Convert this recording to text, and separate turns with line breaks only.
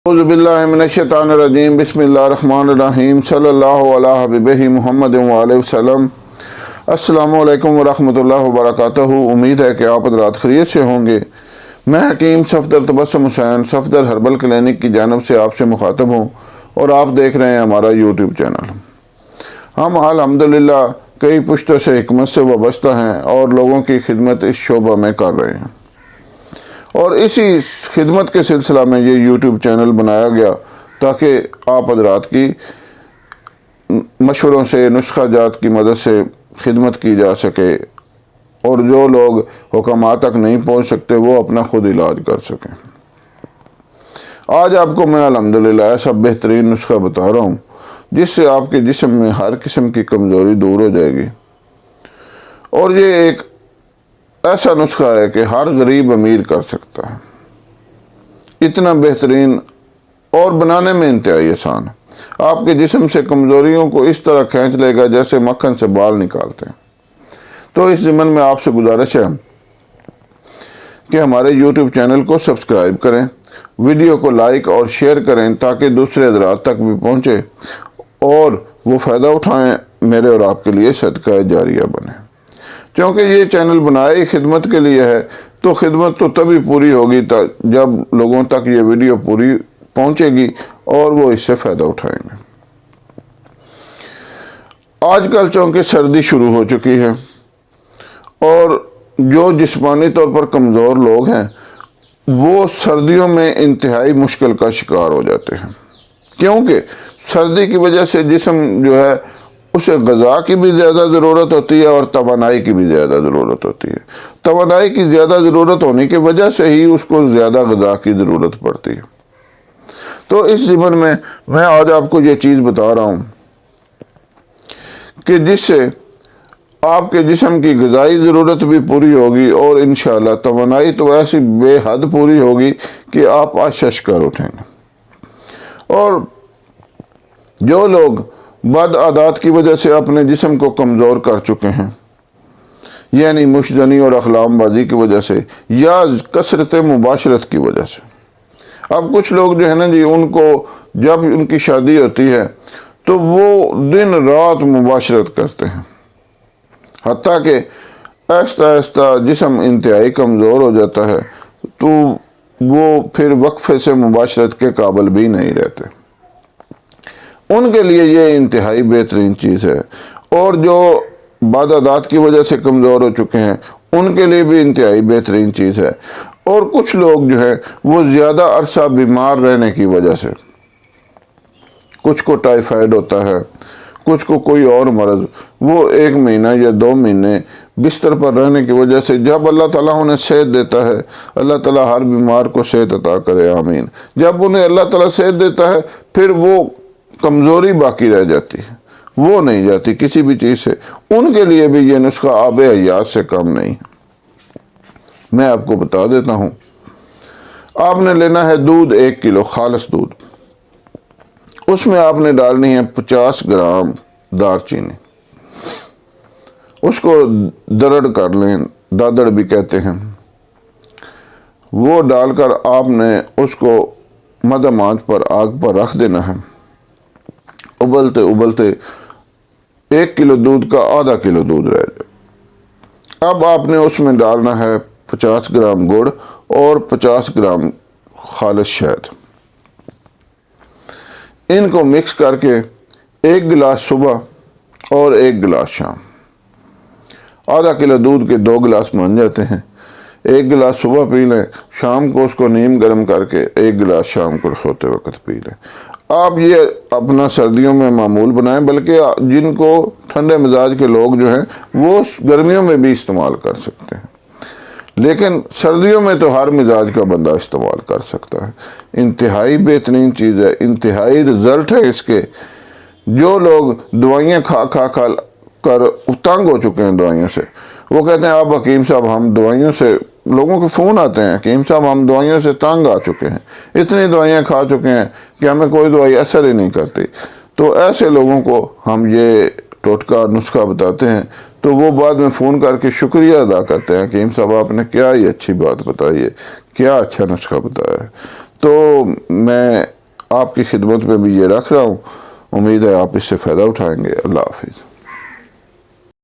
اعوذ باللہ من الشیطان الرجیم بسم اللہ الرحمن الرحیم صلی اللہ علیہ حبیبہ محمد وآلہ وسلم۔ السلام علیکم ورحمۃ اللہ وبرکاتہ۔ امید ہے کہ آپ حضرات خیریت سے ہوں گے۔ میں حکیم صفدر تبسم حسین صفدر ہربل کلینک کی جانب سے آپ سے مخاطب ہوں اور آپ دیکھ رہے ہیں ہمارا یوٹیوب چینل۔ ہم الحمدللہ کئی پشتوں سے حکمت سے وابستہ ہیں اور لوگوں کی خدمت اس شعبہ میں کر رہے ہیں، اور اسی خدمت کے سلسلہ میں یہ یوٹیوب چینل بنایا گیا تاکہ آپ حضرات کی مشوروں سے، نسخہ جات کی مدد سے خدمت کی جا سکے، اور جو لوگ حکمات تک نہیں پہنچ سکتے وہ اپنا خود علاج کر سکیں۔ آج آپ کو میں الحمدللہ ایسا بہترین نسخہ بتا رہا ہوں جس سے آپ کے جسم میں ہر قسم کی کمزوری دور ہو جائے گی، اور یہ ایک ایسا نسخہ ہے کہ ہر غریب امیر کر سکتا ہے۔ اتنا بہترین اور بنانے میں انتہائی آسان ہے۔ آپ کے جسم سے کمزوریوں کو اس طرح کھینچ لے گا جیسے مکھن سے بال نکالتے ہیں۔ تو اس ضمن میں آپ سے گزارش ہے کہ ہمارے یوٹیوب چینل کو سبسکرائب کریں، ویڈیو کو لائک اور شیئر کریں تاکہ دوسرے حضرات تک بھی پہنچے اور وہ فائدہ اٹھائیں، میرے اور آپ کے لیے صدقہ جاریہ بنے۔ کیونکہ یہ چینل بنائے خدمت کے لیے ہے، تو خدمت تو تبھی پوری ہوگی جب لوگوں تک یہ ویڈیو پوری پہنچے گی اور وہ اس سے فائدہ اٹھائیں گے۔ آج کل چونکہ سردی شروع ہو چکی ہے اور جو جسمانی طور پر کمزور لوگ ہیں وہ سردیوں میں انتہائی مشکل کا شکار ہو جاتے ہیں، کیونکہ سردی کی وجہ سے جسم جو ہے اسے غذا کی بھی زیادہ ضرورت ہوتی ہے اور توانائی کی بھی زیادہ ضرورت ہوتی ہے۔ توانائی کی زیادہ ضرورت ہونے کی وجہ سے ہی اس کو زیادہ غذا کی ضرورت پڑتی ہے۔ تو اس ضمن میں آج آپ کو یہ چیز بتا رہا ہوں کہ جس سے آپ کے جسم کی غذائی ضرورت بھی پوری ہوگی اور انشاءاللہ توانائی تو ایسی بے حد پوری ہوگی کہ آپ اشش کر اٹھیں گے۔ اور جو لوگ بد عادات کی وجہ سے اپنے جسم کو کمزور کر چکے ہیں، یعنی مشزنی اور اخلام بازی کی وجہ سے یا کثرت مباشرت کی وجہ سے، اب کچھ لوگ جو ہے نا جی، ان کو جب ان کی شادی ہوتی ہے تو وہ دن رات مباشرت کرتے ہیں، حتیٰ کہ آہستہ آہستہ جسم انتہائی کمزور ہو جاتا ہے تو وہ پھر وقفے سے مباشرت کے قابل بھی نہیں رہتے۔ ان کے لیے یہ انتہائی بہترین چیز ہے، اور جو بد عادات کی وجہ سے کمزور ہو چکے ہیں ان کے لیے بھی انتہائی بہترین چیز ہے۔ اور کچھ لوگ جو ہے وہ زیادہ عرصہ بیمار رہنے کی وجہ سے، کچھ کو ٹائیفائڈ ہوتا ہے، کچھ کو کوئی اور مرض، وہ 1 مہینہ یا 2 مہینے بستر پر رہنے کی وجہ سے، جب اللہ تعالیٰ انہیں صحت دیتا ہے، اللہ تعالیٰ ہر بیمار کو صحت عطا کرے، آمین، جب انہیں اللہ تعالیٰ صحت دیتا ہے پھر وہ کمزوری باقی رہ جاتی ہے، وہ نہیں جاتی کسی بھی چیز سے۔ ان کے لیے بھی یہ نسخہ آب حیات سے کم نہیں ہے۔ میں آپ کو بتا دیتا ہوں، آپ نے لینا ہے دودھ 1 کلو خالص دودھ، اس میں آپ نے ڈالنی ہے 50 گرام دار چینی، اس کو درڑ کر لیں، دادڑ بھی کہتے ہیں، وہ ڈال کر آپ نے اس کو مدھم آنچ پر آگ پر رکھ دینا ہے۔ ابلتے ابلتے 1 کلو دودھ کا آدھا کلو دودھ رہ جائے۔ اب آپ نے اس میں ڈالنا ہے 50 گرام گڑ اور 50 گرام خالص شہد۔ ان کو مکس کر کے 1 گلاس صبح اور 1 گلاس شام، آدھا کلو دودھ کے 2 گلاس بن جاتے ہیں۔ 1 گلاس صبح پی لیں، شام کو اس کو نیم گرم کر کے 1 گلاس شام کو سوتے وقت پی لیں۔ آپ یہ اپنا سردیوں میں معمول بنائیں، بلکہ جن کو ٹھنڈے مزاج کے لوگ جو ہیں وہ گرمیوں میں بھی استعمال کر سکتے ہیں، لیکن سردیوں میں تو ہر مزاج کا بندہ استعمال کر سکتا ہے۔ انتہائی بہترین چیز ہے، انتہائی رزلٹ ہے اس کے۔ جو لوگ دوائیاں کھا کر تنگ ہو چکے ہیں دوائیوں سے، وہ کہتے ہیں اب حکیم صاحب ہم دوائیوں سے، لوگوں کے فون آتے ہیں حکیم صاحب ہم دوائیوں سے تنگ آ چکے ہیں، اتنی دوائیاں کھا چکے ہیں کہ ہمیں کوئی دوائی اثر ہی نہیں کرتی۔ تو ایسے لوگوں کو ہم یہ ٹوٹکا نسخہ بتاتے ہیں تو وہ بعد میں فون کر کے شکریہ ادا کرتے ہیں، حکیم صاحب آپ نے کیا ہی اچھی بات بتائی ہے، کیا اچھا نسخہ بتایا ہے۔ تو میں آپ کی خدمت میں بھی یہ رکھ رہا ہوں. امید ہے آپ اس سے فائدہ اٹھائیں گے. اللہ حافظ.